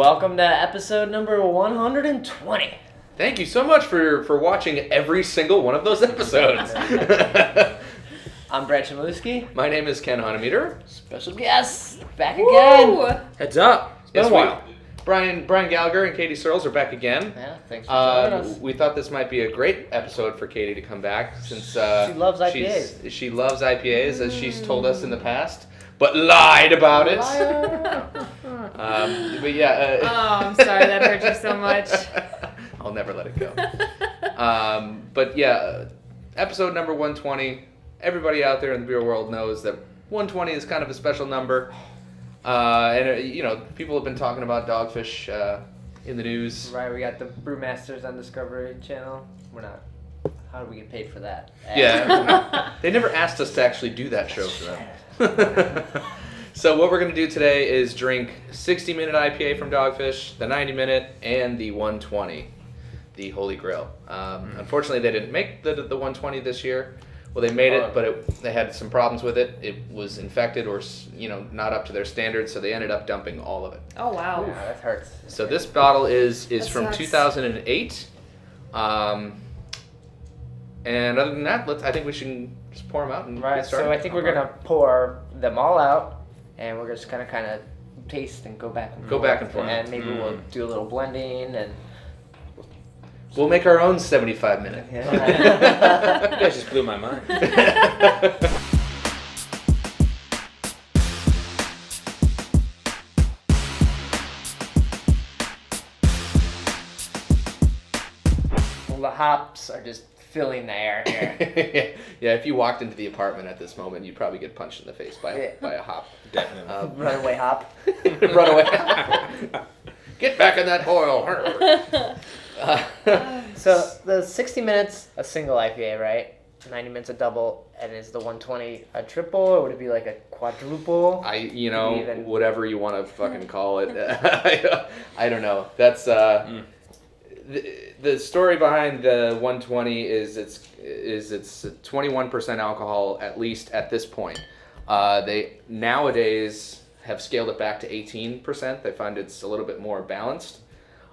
Welcome to episode number 120. Thank you so much for watching every single one of those episodes. I'm Chmielewski. My name is Ken Hunnemeder. Special guest, back again. Heads up. It's been a while. Brian Gallagher and Katie Sirles are back again. Yeah, thanks for joining us. We thought this might be a great episode for Katie to come back since she loves IPAs. She loves IPAs, as she's told us in the past, but lied about it. But yeah. I'm sorry that hurt you so much. I'll never let it go. But yeah, episode number 120. Everybody out there in the beer world knows that 120 is kind of a special number. And people have been talking about Dogfish in the news. Right, we got the Brewmasters on Discovery Channel. We're not. How do we get paid for that? Yeah. They never asked us to actually do that show for them. So what we're going to do today is drink 60-minute IPA from Dogfish, the 90-minute, and the 120, the Holy Grail. Unfortunately, they didn't make the 120 this year. Well, they made it, but they had some problems with it. It was infected or, not up to their standards, so they ended up dumping all of it. Oh, wow. Yeah, that hurts. So this bottle is from sucks. 2008. And other than that, I think we should just pour them out and Right, get started. so I think we're going to pour them all out, and we're just going to kind of taste and go back and forth. Back and forth. And maybe we'll do a little blending and... We'll make our own 75-minute. You guys just blew my mind. Well, the hops are just filling the air here. Yeah, if you walked into the apartment at this moment, you'd probably get punched in the face by a hop. Definitely. Runaway hop. Runaway. Get back in that boil. So the 60 minutes, a single IPA, right? 90 minutes a double, and is the 120 a triple, or would it be like a quadruple? Whatever you want to fucking call it. I don't know. That's the story behind the 120 is it's 21% alcohol, at least at this point. They nowadays have scaled it back to 18%. They find it's a little bit more balanced.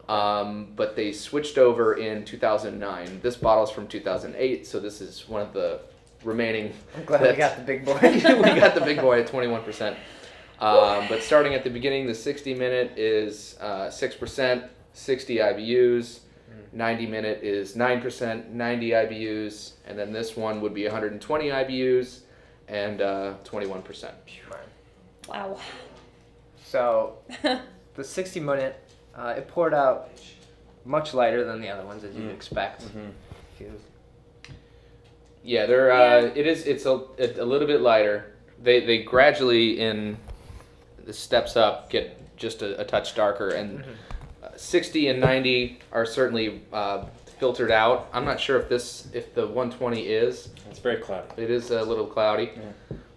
But they switched over in 2009. This bottle's from 2008, so this is one of the remaining. I'm glad we got the big boy. We got the big boy at 21%. But starting at the beginning, the 60-minute is 6%, 60 IBUs. 90-minute is 9%, 90 IBUs. And then this one would be 120 IBUs and 21%. Wow. So the 60-minute, it poured out much lighter than the other ones, as you'd expect. Yeah, it's a little bit lighter. They gradually in the steps up get just a touch darker, and 60 and 90 are certainly filtered out. I'm not sure if the 120 is. It's very cloudy. It is a little cloudy,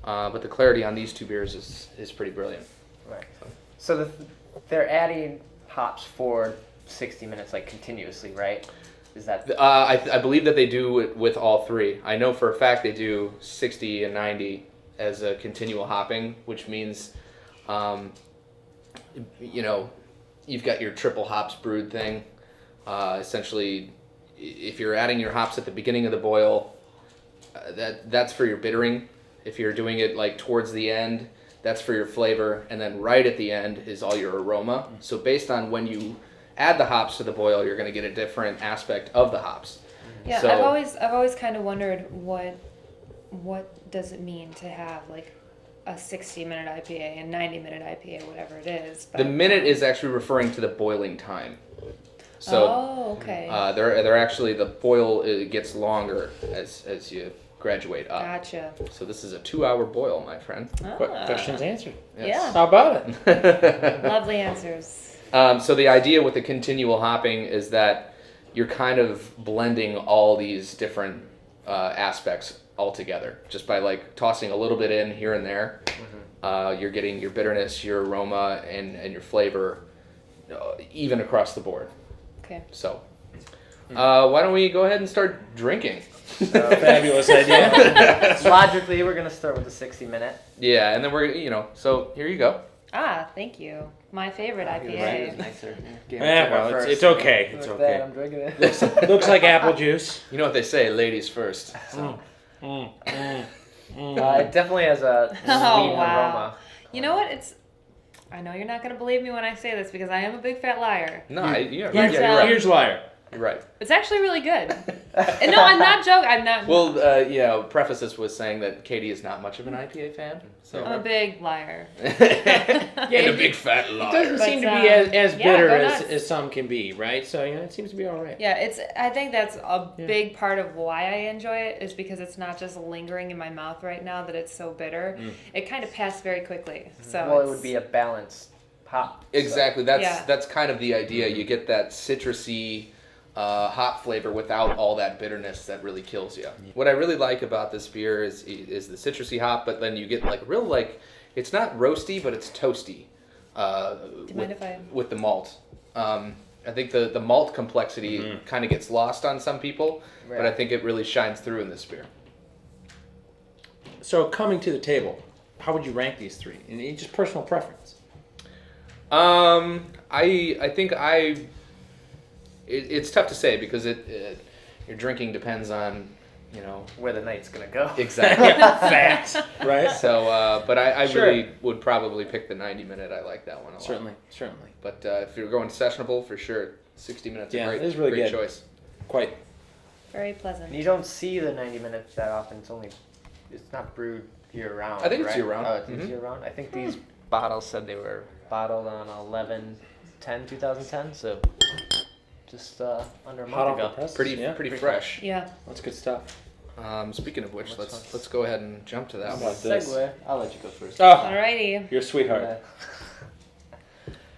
but the clarity on these two beers is pretty brilliant. Right. So they're adding hops for 60 minutes, like continuously, right? Is that? I believe that they do it with all three. I know for a fact they do 60 and 90 as a continual hopping, which means, you've got your triple hops brewed thing. Essentially, if you're adding your hops at the beginning of the boil, that's for your bittering. If you're doing it like towards the end, that's for your flavor, and then right at the end is all your aroma. So based on when you add the hops to the boil, you're going to get a different aspect of the hops. Yeah, so, I've always kind of wondered what does it mean to have like a 60-minute IPA and 90-minute IPA, whatever it is. But the minute is actually referring to the boiling time. So, okay. They're actually, the boil gets longer as you graduate up. Gotcha. So this is a 2-hour boil, my friend. Questions answered. Yes. Yeah. How about it? Lovely answers. So the idea with the continual hopping is that you're kind of blending all these different aspects all together. Just by like tossing a little bit in here and there, you're getting your bitterness, your aroma, and your flavor even across the board. Okay. So why don't we go ahead and start drinking? Fabulous idea. Logically, we're going to start with the 60-minute. Yeah, and then we're, so here you go. Thank you. my favorite Right. IPA. It's nicer. Well, it's okay. It's Look at that, okay. I'm drinking it. Looks like apple juice. You know what they say, ladies first. So. It definitely has a sweet wow. aroma. You know what? I know you're not going to believe me when I say this because I am a big fat liar. No, you're Huge- right. Huge liar. You're right. It's actually really good. And no, I'm not joking. I'm not. Well, preface this with saying that Katie is not much of an IPA fan. So. I'm a big liar. And a big fat It liar. doesn't But, seem to be as yeah, bitter go as, nuts. as some can be, right? So, it seems to be all right. Yeah, I think that's a big part of why I enjoy it is because it's not just lingering in my mouth right now that it's so bitter. It kind of passed very quickly. So Well, it would be a balanced hop. Exactly. Yeah. That's kind of the idea. You get that citrusy hop flavor without all that bitterness that really kills you. What I really like about this beer is the citrusy hop, but then you get it's not roasty, but it's toasty. Do you mind if I? With the malt. I think the malt complexity kind of gets lost on some people, but I think it really shines through in this beer. So, coming to the table, how would you rank these three? In just personal preference. I think it's tough to say because your drinking depends on, where the night's gonna go. exactly. Facts, right? So, but I Sure. really would probably pick the 90-minute. I like that one a lot. Certainly. But if you're going sessionable, for sure, 60 minutes Yeah, is a it is really great good. choice. Quite. Very pleasant. And you don't see the 90 minutes that often. It's not brewed year round. I think it's right? year round. Oh, it's Mhm. year round. I think these bottles said they were bottled on 11/10/2010, so just under a Hot month off the ago. press. Pretty Yeah. fresh. Yeah. That's good stuff. Speaking of which, What's let's go ahead and jump to that How one. about this? Segue. I'll let you go first. Oh, Alrighty, you're a sweetheart.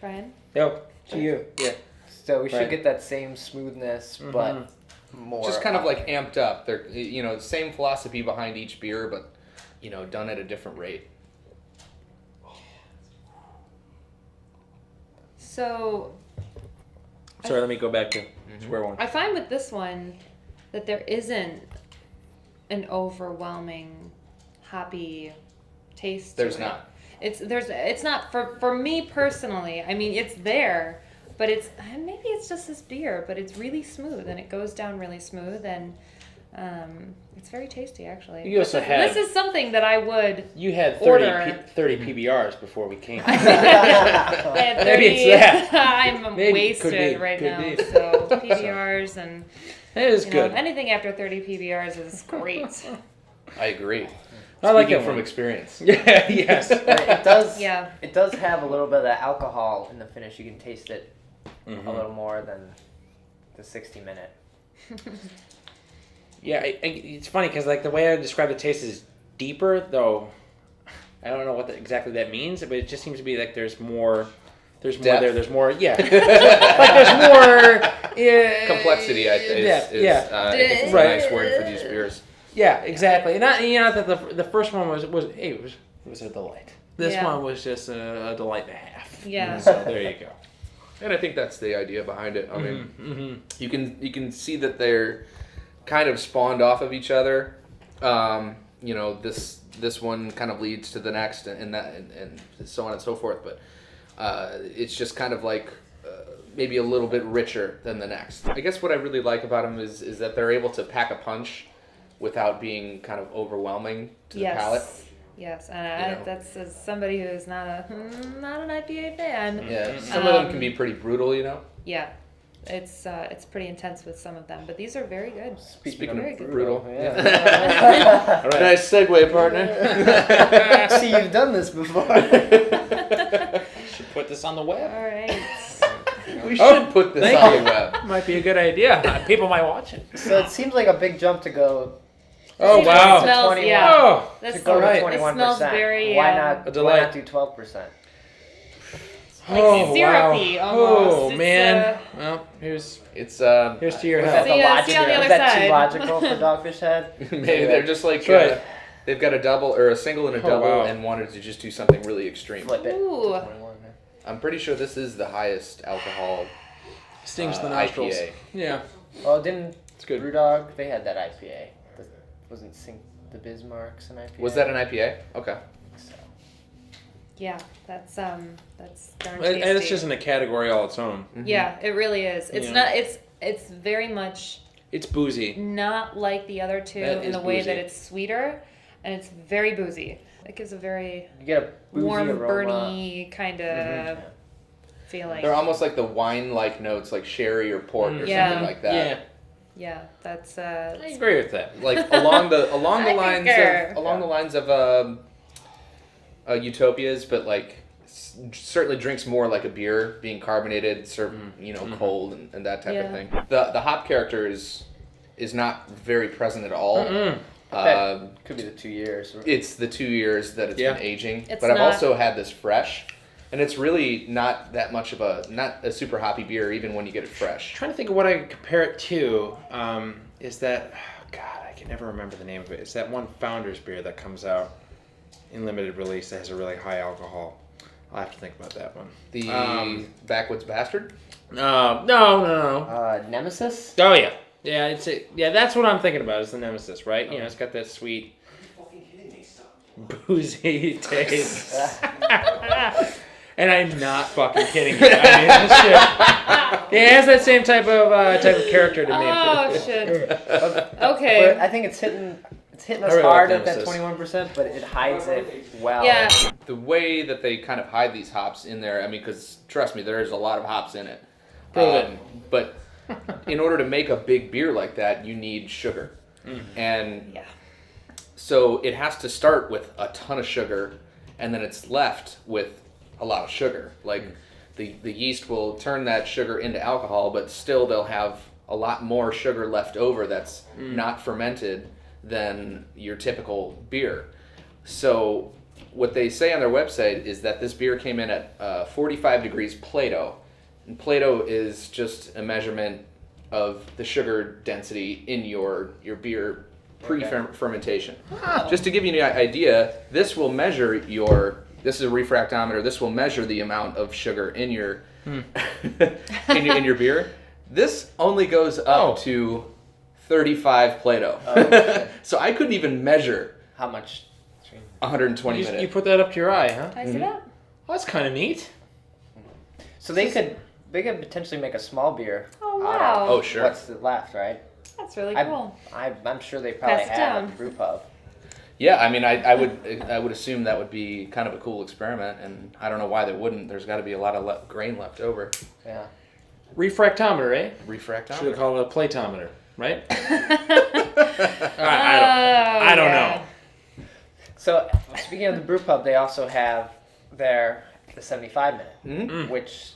Brian. Yo, to you. Yeah. So we should Right. get that same smoothness, but more. Just kind of like amped up. They're same philosophy behind each beer, but done at a different rate. So Sorry, let me go back to square one. I find with this one that there isn't an overwhelming hoppy taste. There's to not. It. It's not for me personally. I mean, it's there, but maybe it's just this beer, but it's really smooth and it goes down really smooth and it's very tasty actually. You also had- this is something that I would. You had Order. 30 PBRs before we came. I had 30, Maybe it's that. I'm Maybe. wasted Could be. right Could now. be. So PBRs and It is you good. know, anything after 30 PBRs is great. I agree. I like Speaking it from one. experience. Yeah, yes. It does. Yeah. It does have a little bit of the alcohol in the finish. You can taste it Mhm. a little more than the 60-minute. Yeah, it's funny because the way I describe the taste is deeper, though I don't know what exactly that means, but it just seems to be like there's more Depth. there. There's more, yeah. Like there's more Complexity is depth, I think it's a Right. nice word for these beers. Yeah, exactly. Not that the first one was it was a delight. This Yeah. one was just a delight and a half. Yeah. So there you go. And I think that's the idea behind it. I mean, Mm-hmm. you can see that they're kind of spawned off of each other. This one kind of leads to the next, and so on and so forth. But it's just kind of like maybe a little bit richer than the next. I guess what I really like about them is that they're able to pack a punch without being kind of overwhelming to the palate. Yes, and that's as somebody who's not an IPA fan. Yeah, some of them can be pretty brutal, Yeah, it's pretty intense with some of them, but these are very good. Speaking Very of good. brutal. Yeah. All right. Nice segue, partner. See, you've done this before. Should put this on the web. All right. We should put this thank on you. the web. Might be a good idea. People might watch it. So it seems like a big jump to go. Oh It wow. smells, 21. yeah. Oh. This, To go Alright. to this 21%. smells very Why a not? Why delight. not do 12%? like syrupy wow. almost. Oh It's, man. Well, here's It's here's to your Was health. that, See, see on the was other that side. too logical for Dogfish Head? maybe they're just like Good. they've got a double or a single and a Oh, double wow. and wanted to just do something really extreme. Flip it. Ooh. to 21, yeah. I'm pretty sure this is the highest alcohol Stings the nostrils. IPA. Yeah. Well, didn't It's good. Brewdog? They had that IPA. Wasn't the Bismarck's an IPA? Was that an IPA? Okay. So. Yeah, that's darn And tasty. it's just in a category all its own. Mm-hmm. Yeah, it really is. It's Yeah. not. It's very much It's boozy. not like the other two That in is the way that boozy. it's sweeter, and it's very boozy. It gives a very You get a boozy warm, aroma. burny kind of feeling. They're almost like the wine-like notes, like sherry or port or Yeah. something like that. Yeah, Yeah, that's I agree with that. Like along the I lines concur. of along the lines of Utopias, but like certainly drinks more like a beer, being carbonated, served cold and that type of Yeah. thing. The hop character is not very present at all. That could be the 2 years. It's the 2 years that it's Yeah. been aging, It's but I've not- also had this fresh, and it's really not that much of not a super hoppy beer, even when you get it fresh. Trying to think of what I could compare it to. Is that God? I can never remember the name of it. It's that one Founders beer that comes out in limited release that has a really high alcohol. I'll have to think about that one. The Backwoods Bastard. No. Nemesis? Oh yeah, yeah. That's what I'm thinking about. Is the Nemesis, right? You know, it's got that sweet, boozy taste. And I'm not fucking kidding you. I mean, that's shit. It has that same type of character to me. Oh shit. But Okay. I think it's hitting I us really hard like at that Nemesis. 21%, but it hides it well. Yeah. The way that they kind of hide these hops in there, I mean, because trust me, there's a lot of hops in it. Prove it. But in order to make a big beer like that, you need sugar. And Yeah. so it has to start with a ton of sugar, and then it's left with a lot of sugar. Like the yeast will turn that sugar into alcohol, but still they'll have a lot more sugar left over that's not fermented than your typical beer. So what they say on their website is that this beer came in at 45 degrees Plato. And Plato is just a measurement of the sugar density in your beer pre-fermentation. Just to give you an idea, this will measure this is a refractometer. This will measure the amount of sugar in your in your beer. This only goes up to 35 Plato. Okay. So I couldn't even measure How much? 120 You minutes. put that up to your eye, huh? Can I see that? Well, that's kind of neat. So they could potentially make a small beer. Oh out wow. of Oh, sure. What's left, right? That's really I- cool. I'm sure they probably Pass it have down. at the brew pub. Yeah, I mean, I would assume that would be kind of a cool experiment, and I don't know why they wouldn't. There's got to be a lot of grain left over. Yeah. Refractometer, eh? Should have Refractometer. called it a platometer, right? Oh, I don't yeah. know. So speaking of the brew pub, they also have the 75 minute, Mhm. which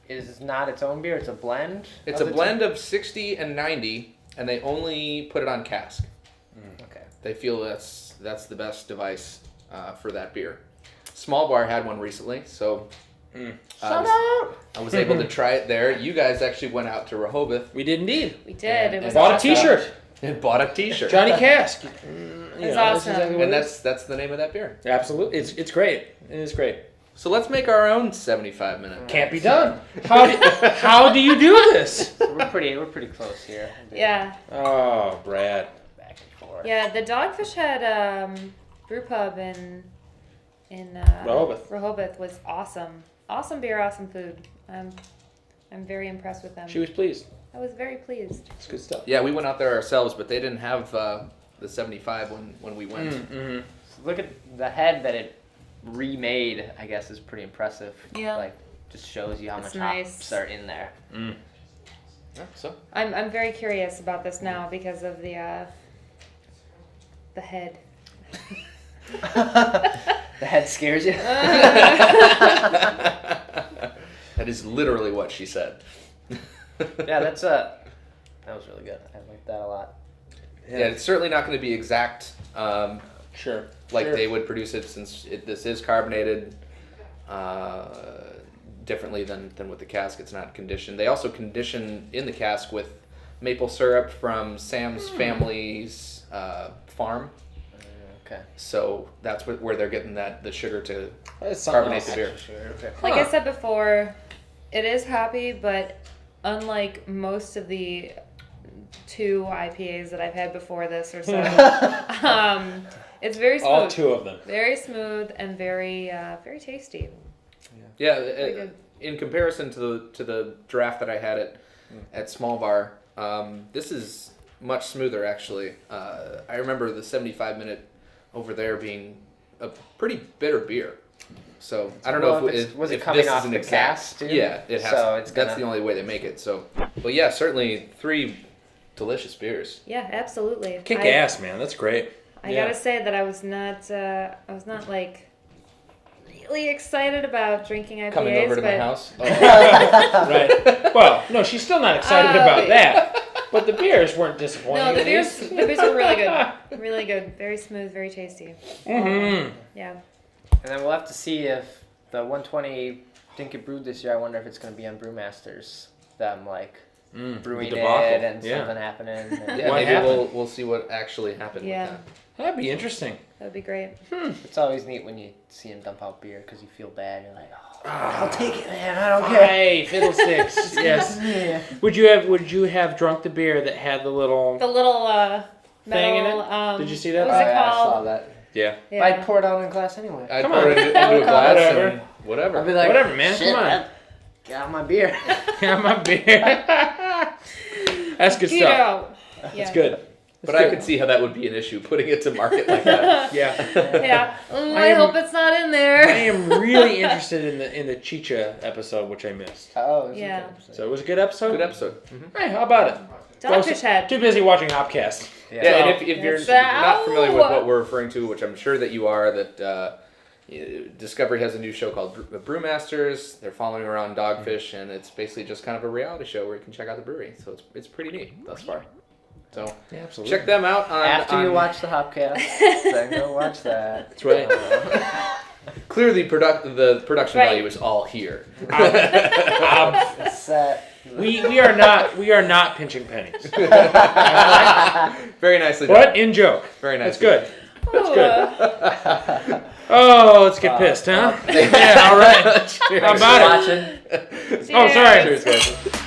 is not its own beer. It's a blend. It's of a the blend of 60 and 90, and they only put it on cask. two? Okay. They feel that's the best device for that beer. Small Bar had one recently, so I was able to try it there. You guys actually went out to Rehoboth We did indeed. We did. It was Bought awesome. a T-shirt. and bought a T-shirt. Johnny Cask. It's awesome. And that's the name of that beer. Absolutely. It's great. It is great. So let's make our own 75-minute. Can't be done. How do you do this? So we're pretty close here. Yeah. Oh, Brad. Back and forth. Yeah, the Dogfish Head brew pub in Rehoboth. was awesome. Awesome beer, awesome food. I'm very impressed with them. She was pleased. I was very pleased. It's good stuff. Yeah, we went out there ourselves, but they didn't have the 75 when we went. Mm-hmm. So look at the head that it remade. I guess is pretty impressive. Yeah. Like just shows you how It's much nice. hops are in there. Yeah, so I'm very curious about this now because of the head. The head scares you. that is literally what she said. Yeah, that was really good. I liked that a lot. Yeah, it's certainly not going to be exact Sure. like Sure. they would produce it, since this is carbonated differently than with the cask. It's not conditioned. They also condition in the cask with maple syrup from Sam's family's farm. Okay. So that's where they're getting the sugar to That's something carbonate else. the beer. Okay. Like I said before, it is hoppy, but unlike most of the 2 IPAs that I've had before this or so, It's very smooth. All 2 of them. Very smooth and very tasty. Yeah, good. in comparison to the draft that I had at Small Bar, this is much smoother actually. I remember the 75-minute over there being a pretty bitter beer. So I don't know if was it if coming this off is an the exact. cast, dude? Yeah, it has. So it's that's the only way they make it. So, but yeah, certainly 3 delicious beers. Yeah, absolutely. Kick ass, man. That's great. I gotta say that I was not like really excited about drinking IPAs. Coming over to my but house. Oh. Right. Well, no, she's still not excited about that. But the beers weren't disappointing. No, the beers were really good. Really good. Very smooth, very tasty. Mm-hmm. Yeah. And then we'll have to see if the 120 didn't get brewed this year. I wonder if it's going to be on Brewmasters. Them brewing it and something happening. And Yeah, What maybe happened? we'll see what actually happened Yeah. with that. That'd be interesting. That'd be great. It's always neat when you see him dump out beer because you feel bad. You're like, I'll take it, man. I don't care. Hey, fiddlesticks. Yes. Yeah. Would you have drunk the beer that had the little The little thing in metal, it? Did you see that? What was it I saw called? that. Yeah. Yeah. I'd pour it out in a glass anyway. I'd Come pour on. it into a glass Whatever. and whatever. I'd be like, Whatever, man. Shit, Come on. man. Get out my beer. Have my beer. That's good stuff. Keto. Yeah. It's good. But I could see how that would be an issue, putting it to market like that. Yeah. Yeah. I hope it's not in I there. am really interested in the Chicha episode, which I missed. Oh, Yeah. So it was a good episode. Good episode. Hey, how about it? Dogfish Head. Too busy watching HopCast. Yeah, Yeah. and if you're That's not familiar with ow. what we're referring to, which I'm sure that you are, that Discovery has a new show called Brewmasters. They're following around Dogfish, and it's basically just kind of a reality show where you can check out the brewery. So it's pretty neat thus far. So Yeah, absolutely. check them out on After you on- watch the HopCast, then go watch that. That's right. Clearly, the production Right. value is all here. It's set. We are not pinching pennies. Very nicely done. What? In joke. Very nice. That's good. That's good. Oh, let's get pissed, huh? Yeah, all right. How about it? Watching. Oh, sorry. Cheers, guys.